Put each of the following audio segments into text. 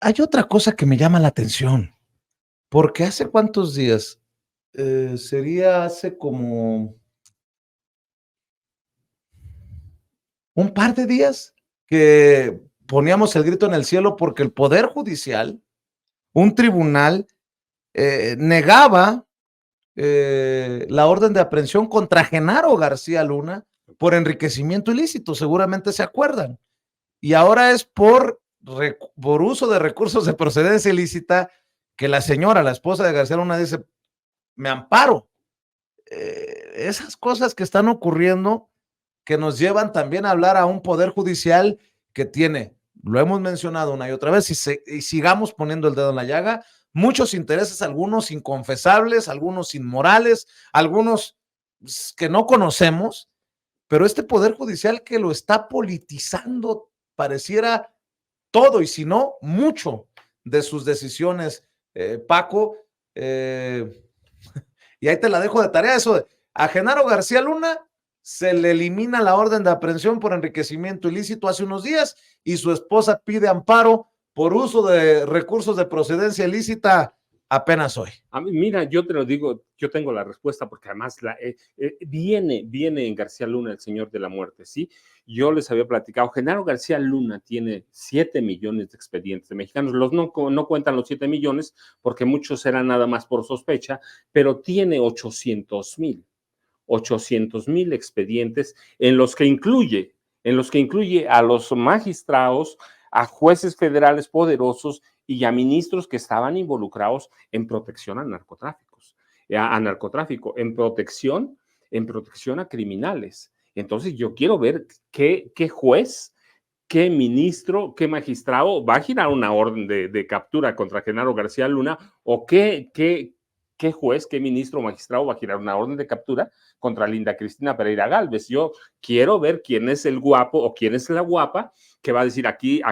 Hay otra cosa que me llama la atención, porque hace cuántos días, sería hace como un par de días que poníamos el grito en el cielo porque el Poder Judicial, un tribunal, negaba la orden de aprehensión contra Genaro García Luna por enriquecimiento ilícito, seguramente se acuerdan. Y ahora es por uso de recursos de procedencia ilícita que la señora, la esposa de García Luna, dice, me amparo. Esas cosas que están ocurriendo que nos llevan también a hablar a un poder judicial que tiene, lo hemos mencionado una y otra vez, y sigamos poniendo el dedo en la llaga, muchos intereses, algunos inconfesables, algunos inmorales, algunos que no conocemos, pero este poder judicial que lo está politizando pareciera todo, y si no, mucho de sus decisiones, Paco, y ahí te la dejo de tarea, eso de a Genaro García Luna se le elimina la orden de aprehensión por enriquecimiento ilícito hace unos días y su esposa pide amparo por uso de recursos de procedencia ilícita apenas hoy. A mí, mira, yo te lo digo, yo tengo la respuesta porque además viene en García Luna el Señor de la Muerte, ¿sí? Yo les había platicado, Genaro García Luna tiene 7 millones de expedientes de mexicanos, no cuentan los 7 millones porque muchos eran nada más por sospecha, pero tiene 800,000 expedientes en los que incluye a los magistrados, a jueces federales poderosos y a ministros que estaban involucrados en protección a narcotráficos, a narcotráfico, en protección a criminales. Entonces yo quiero ver qué juez, qué ministro, qué magistrado va a girar una orden de captura contra Genaro García Luna o qué juez, qué ministro o magistrado va a girar una orden de captura contra Linda Cristina Pereira Gálvez. Yo quiero ver quién es el guapo o quién es la guapa que va a decir aquí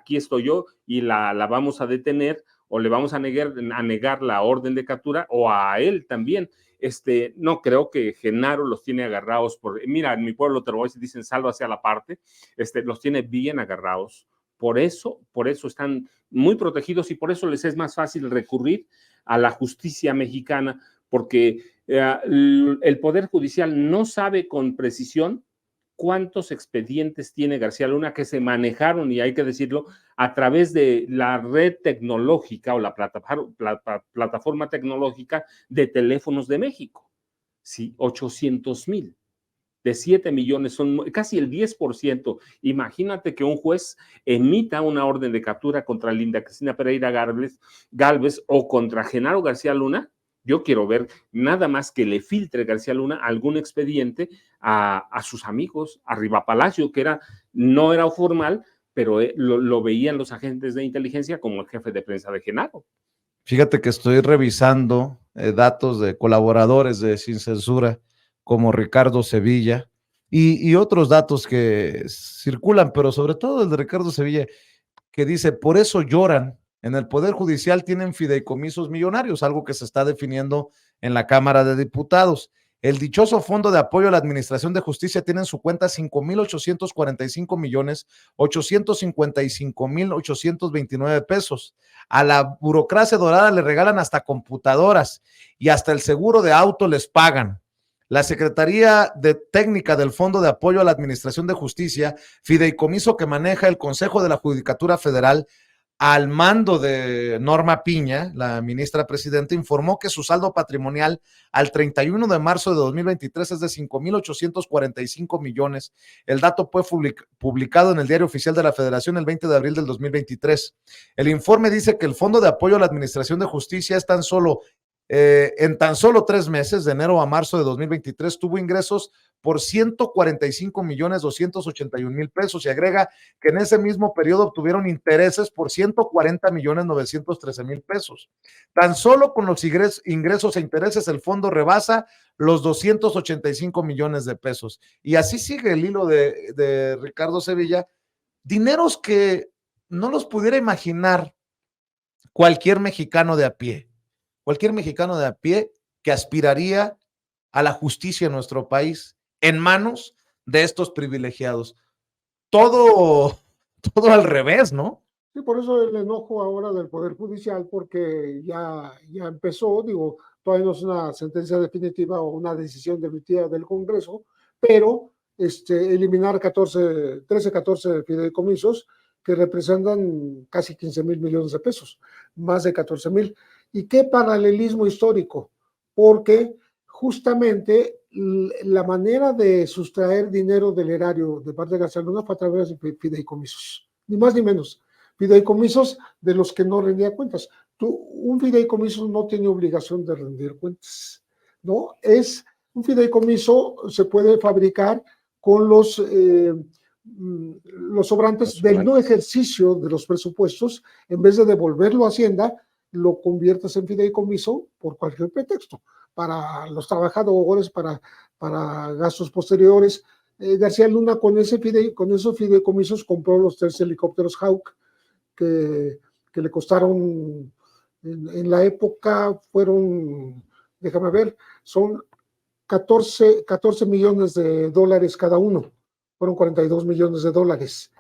estoy yo y la vamos a detener o le vamos a negar la orden de captura o a él también. No creo que Genaro los tiene agarrados mira, en mi pueblo te lo voy a decir, dicen sálvase a la parte, los tiene bien agarrados. Por eso están muy protegidos y por eso les es más fácil recurrir a la justicia mexicana, porque el Poder Judicial no sabe con precisión cuántos expedientes tiene García Luna que se manejaron, y hay que decirlo, a través de la red tecnológica o la plataforma tecnológica de teléfonos de México. Sí, 800,000 de 7 millones, son casi el 10%. Imagínate que un juez emita una orden de captura contra Linda Cristina Pereira Gálvez o contra Genaro García Luna. Yo quiero ver nada más que le filtre García Luna algún expediente a sus amigos, a Riva Palacio, que no era formal, pero lo veían los agentes de inteligencia como el jefe de prensa de Genaro. Fíjate que estoy revisando datos de colaboradores de Sin Censura como Ricardo Sevilla y otros datos que circulan, pero sobre todo el de Ricardo Sevilla, que dice, por eso lloran. En el Poder Judicial tienen fideicomisos millonarios, algo que se está definiendo en la Cámara de Diputados. El dichoso Fondo de Apoyo a la Administración de Justicia tiene en su cuenta 5,845,855,829 pesos. A la burocracia dorada le regalan hasta computadoras y hasta el seguro de auto les pagan. La Secretaría de Técnica del Fondo de Apoyo a la Administración de Justicia, fideicomiso que maneja el Consejo de la Judicatura Federal, al mando de Norma Piña, la ministra presidenta, informó que su saldo patrimonial al 31 de marzo de 2023 es de 5,845 millones. El dato fue publicado en el Diario Oficial de la Federación el 20 de abril del 2023. El informe dice que el Fondo de Apoyo a la Administración de Justicia es en tan solo 3 meses, de enero a marzo de 2023, tuvo ingresos por 145,281,000 pesos y agrega que en ese mismo periodo obtuvieron intereses por 140,913,000 pesos. Tan solo con los ingresos e intereses el fondo rebasa los 285 millones de pesos. Y así sigue el hilo de Ricardo Sevilla, dineros que no los pudiera imaginar cualquier mexicano de a pie que aspiraría a la justicia en nuestro país en manos de estos privilegiados. Todo al revés, ¿no? Sí, por eso el enojo ahora del Poder Judicial, porque ya empezó, digo, todavía no es una sentencia definitiva o una decisión definitiva del Congreso, pero eliminar 14 fideicomisos que representan casi 15,000 millones de pesos, más de 14,000. ¿Y qué paralelismo histórico? Porque justamente la manera de sustraer dinero del erario de parte de García Luna fue a través de fideicomisos, ni más ni menos. Fideicomisos de los que no rendía cuentas. Un fideicomiso no tiene obligación de rendir cuentas, ¿no? Un fideicomiso se puede fabricar con los sobrantes del no ejercicio de los presupuestos. En vez de devolverlo a Hacienda, lo conviertes en fideicomiso por cualquier pretexto, para los trabajadores, para gastos posteriores. García Luna con esos fideicomisos compró los 3 helicópteros Hawk, que le costaron en la época, fueron, déjame ver, son 14 millones de dólares cada uno, fueron 42 millones de dólares.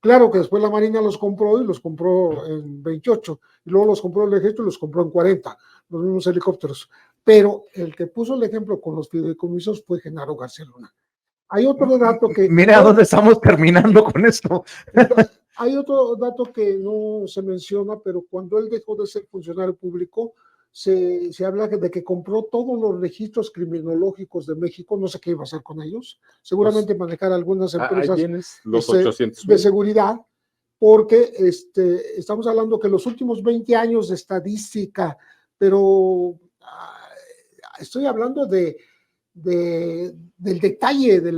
Claro que después la Marina los compró y los compró en 28, y luego los compró el Ejército y los compró en 40, los mismos helicópteros. Pero el que puso el ejemplo con los fideicomisos fue Genaro García Luna. Hay otro dato que... Mira a dónde estamos terminando con esto. Hay otro dato que no se menciona, pero cuando él dejó de ser funcionario público, se habla de que compró todos los registros criminológicos de México, no sé qué iba a hacer con ellos, seguramente manejar algunas empresas los 800 de seguridad, porque estamos hablando que los últimos 20 años de estadística, pero estoy hablando del detalle de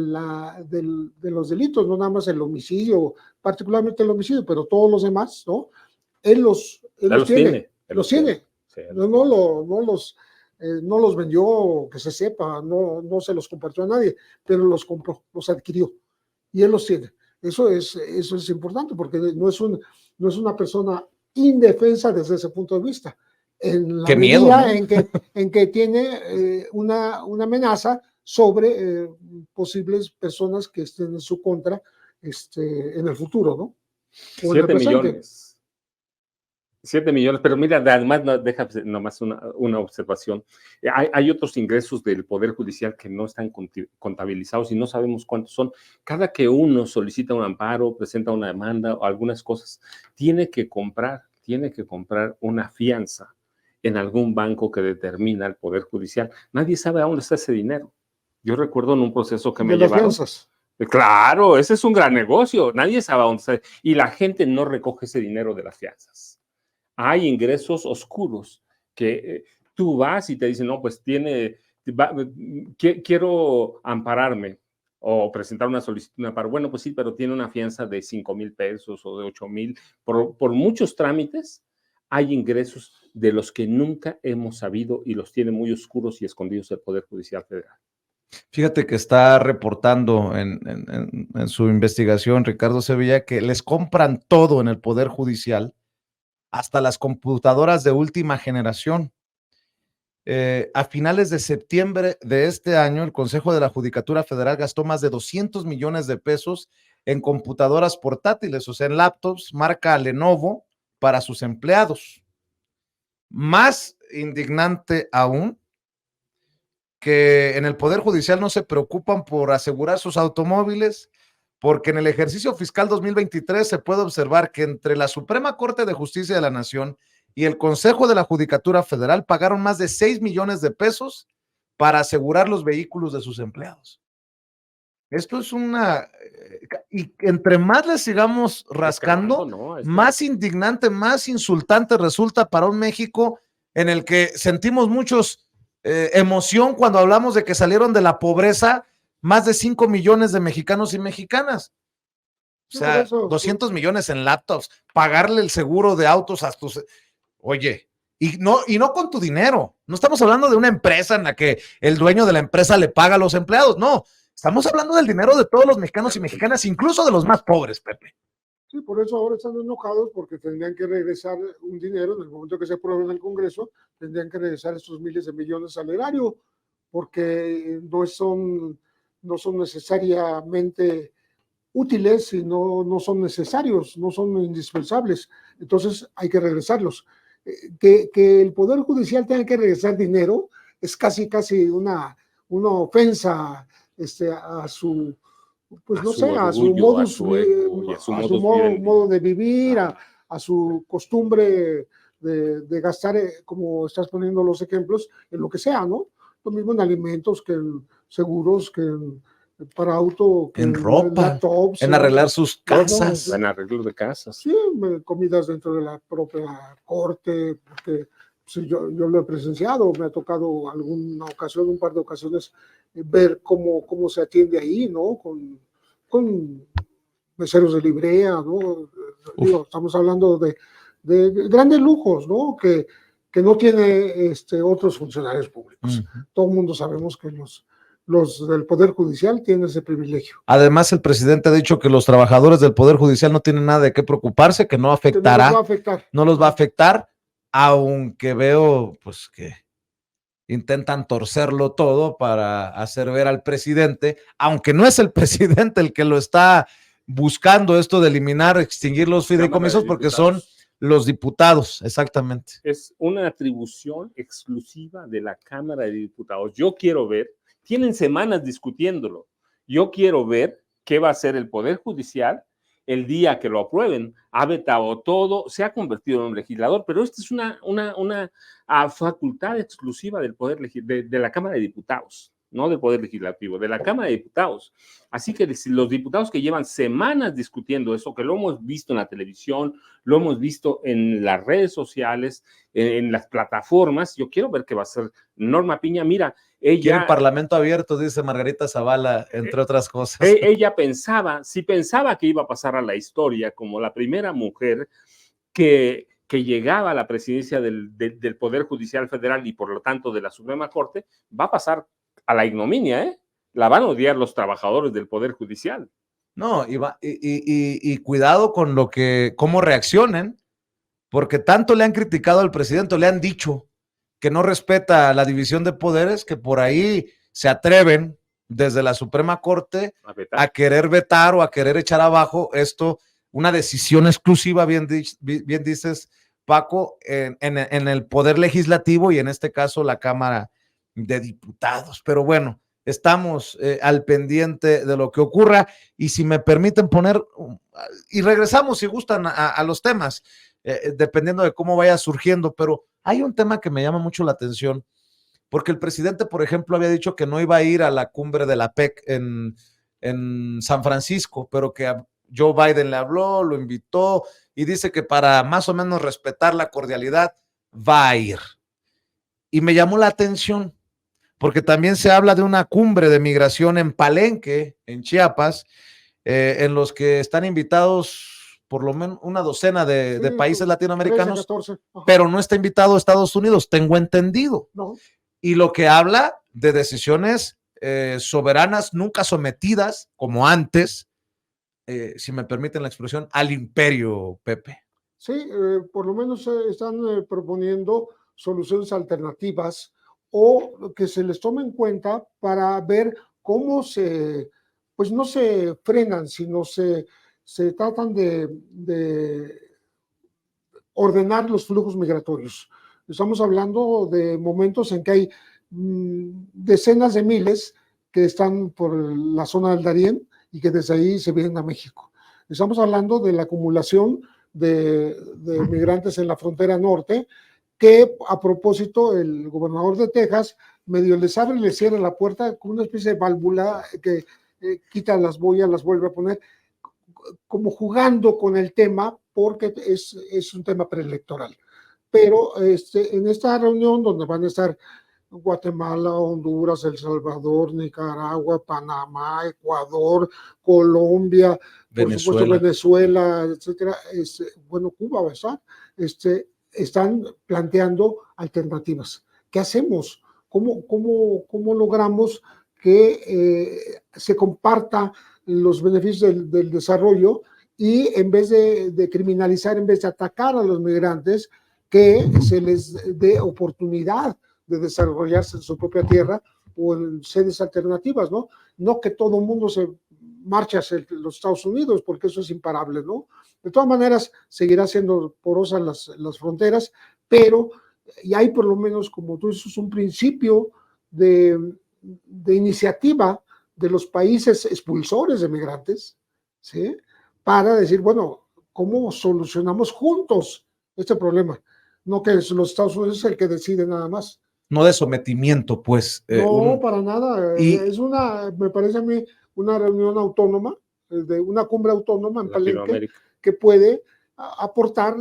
los delitos, no nada más el homicidio, particularmente el homicidio, pero todos los demás, ¿no? Él los tiene. Sí, no los vendió, que se sepa, no se los compartió a nadie, pero los compró, los adquirió, y él los tiene. Eso es importante, porque no es una persona indefensa desde ese punto de vista. En la medida en que tiene una amenaza sobre posibles personas que estén en su contra en el futuro, ¿no? O 7 millones. 7 millones, pero mira, además, deja nomás una observación. Hay otros ingresos del Poder Judicial que no están contabilizados y no sabemos cuántos son. Cada que uno solicita un amparo, presenta una demanda o algunas cosas, tiene que comprar una fianza en algún banco que determina el Poder Judicial. Nadie sabe a dónde está ese dinero. Yo recuerdo en un proceso que me llevaron. Fianzas. Claro, ese es un gran negocio. Nadie sabe a dónde está. Y la gente no recoge ese dinero de las fianzas. Hay ingresos oscuros que tú vas y te dicen, no, pues quiero ampararme o presentar una solicitud de amparo. Bueno, pues sí, pero tiene una fianza de 5,000 pesos o de 8,000. Por muchos trámites hay ingresos de los que nunca hemos sabido y los tiene muy oscuros y escondidos el Poder Judicial Federal. Fíjate que está reportando en su investigación Ricardo Sevilla que les compran todo en el Poder Judicial, hasta las computadoras de última generación. A finales de septiembre de este año, el Consejo de la Judicatura Federal gastó más de 200 millones de pesos en computadoras portátiles, o sea, en laptops marca Lenovo para sus empleados. Más indignante aún, que en el Poder Judicial no se preocupan por asegurar sus automóviles, porque en el ejercicio fiscal 2023 se puede observar que entre la Suprema Corte de Justicia de la Nación y el Consejo de la Judicatura Federal pagaron más de 6 millones de pesos para asegurar los vehículos de sus empleados. Esto es y entre más le sigamos rascando, más indignante, más insultante resulta para un México en el que sentimos muchos emoción cuando hablamos de que salieron de la pobreza más de 5 millones de mexicanos y mexicanas. O sea, 200 millones en laptops, pagarle el seguro de autos a tus... Oye, y no con tu dinero. No estamos hablando de una empresa en la que el dueño de la empresa le paga a los empleados, no. Estamos hablando del dinero de todos los mexicanos y mexicanas, incluso de los más pobres, Pepe. Sí, por eso ahora están enojados, porque tendrían que regresar un dinero, en el momento que se apruebe en el Congreso, tendrían que regresar estos miles de millones al erario, porque no son necesariamente útiles y no son necesarios, no son indispensables. Entonces hay que regresarlos. Que el Poder Judicial tenga que regresar dinero es casi una ofensa a su, pues no sé, a su orgullo, modus, y a su modus vivendi. modo de vivir, a su costumbre de gastar, como estás poniendo los ejemplos, en lo que sea, ¿no? Lo mismo en alimentos, que en seguros, que para auto, que en ropa, laptops, en arreglar sus casas. En arreglo de casas. Sí, comidas dentro de la propia corte, porque sí, yo lo he presenciado, me ha tocado alguna ocasión, un par de ocasiones, ver cómo se atiende ahí, ¿no? Con meseros de librea, ¿no? Digo, estamos hablando de grandes lujos, ¿no? Que no tiene otros funcionarios públicos. Todo el mundo sabemos que los del Poder Judicial tienen ese privilegio. Además, el presidente ha dicho que los trabajadores del Poder Judicial no tienen nada de qué preocuparse, que no afectará, no los va a afectar, aunque veo pues que intentan torcerlo todo para hacer ver al presidente, aunque no es el presidente el que lo está buscando, esto de eliminar, extinguir los fideicomisos, porque son los diputados, exactamente. Es una atribución exclusiva de la Cámara de Diputados. Yo quiero ver, tienen semanas discutiéndolo, yo quiero ver qué va a hacer el Poder Judicial el día que lo aprueben. Ha vetado todo, se ha convertido en un legislador, pero esta es una facultad exclusiva del Poder de la Cámara de Diputados, no del Poder Legislativo, de la Cámara de Diputados. Así que los diputados que llevan semanas discutiendo eso, que lo hemos visto en la televisión, lo hemos visto en las redes sociales, en las plataformas, yo quiero ver qué va a hacer Norma Piña. Mira, ella... Quiere el Parlamento abierto, dice Margarita Zavala, entre otras cosas. Ella pensaba que iba a pasar a la historia como la primera mujer que llegaba a la presidencia del Poder Judicial Federal y por lo tanto de la Suprema Corte, va a pasar a la ignominia, ¿eh? La van a odiar los trabajadores del Poder Judicial. No, y cuidado con cómo reaccionen, porque tanto le han criticado al presidente, le han dicho que no respeta la división de poderes, que por ahí se atreven desde la Suprema Corte a querer vetar o a querer echar abajo esto, una decisión exclusiva, bien dices, Paco, en el Poder Legislativo y en este caso la Cámara de Diputados. Pero bueno, estamos al pendiente de lo que ocurra y si me permiten poner, y regresamos si gustan a los temas, dependiendo de cómo vaya surgiendo, pero hay un tema que me llama mucho la atención, porque el presidente, por ejemplo, había dicho que no iba a ir a la cumbre de la PEC en San Francisco, pero que a Joe Biden le habló, lo invitó y dice que para más o menos respetar la cordialidad va a ir. Y me llamó la atención, porque también se habla de una cumbre de migración en Palenque, en Chiapas, en los que están invitados por lo menos una docena de países latinoamericanos, 13, 14, pero no está invitado a Estados Unidos, tengo entendido. No. Y lo que habla de decisiones soberanas, nunca sometidas, como antes, si me permiten la expresión, al imperio, Pepe. Sí, por lo menos están proponiendo soluciones alternativas o que se les tome en cuenta para ver cómo pues no se frenan, sino se tratan de ordenar los flujos migratorios. Estamos hablando de momentos en que hay decenas de miles que están por la zona del Darién y que desde ahí se vienen a México. Estamos hablando de la acumulación de migrantes en la frontera norte, que a propósito el gobernador de Texas medio les abre y les cierra la puerta con una especie de válvula que quita las boyas, las vuelve a poner, como jugando con el tema, porque es un tema preelectoral. Pero en esta reunión donde van a estar Guatemala, Honduras, El Salvador, Nicaragua, Panamá, Ecuador, Colombia, por supuesto Venezuela, etcétera, bueno, Cuba va a estar, están planteando alternativas. ¿Qué hacemos? ¿Cómo logramos que se comparta los beneficios del desarrollo y en vez de criminalizar, en vez de atacar a los migrantes, que se les dé oportunidad de desarrollarse en su propia tierra o en sedes alternativas, ¿no? No que todo el mundo se marche hacia los Estados Unidos, porque eso es imparable, ¿no? De todas maneras, seguirá siendo porosas las fronteras, pero y hay por lo menos, como tú dices, un principio de iniciativa de los países expulsores de migrantes, ¿sí? Para decir, bueno, ¿cómo solucionamos juntos este problema? No que los Estados Unidos es el que decide nada más. No de sometimiento, pues. No, para nada. y- Es me parece a mí, una reunión autónoma, de una cumbre autónoma en Palenque, Latinoamérica. que puede aportar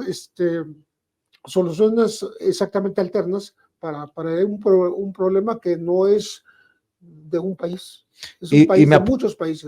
soluciones exactamente alternas para un problema que no es de un país, es un país de muchos países.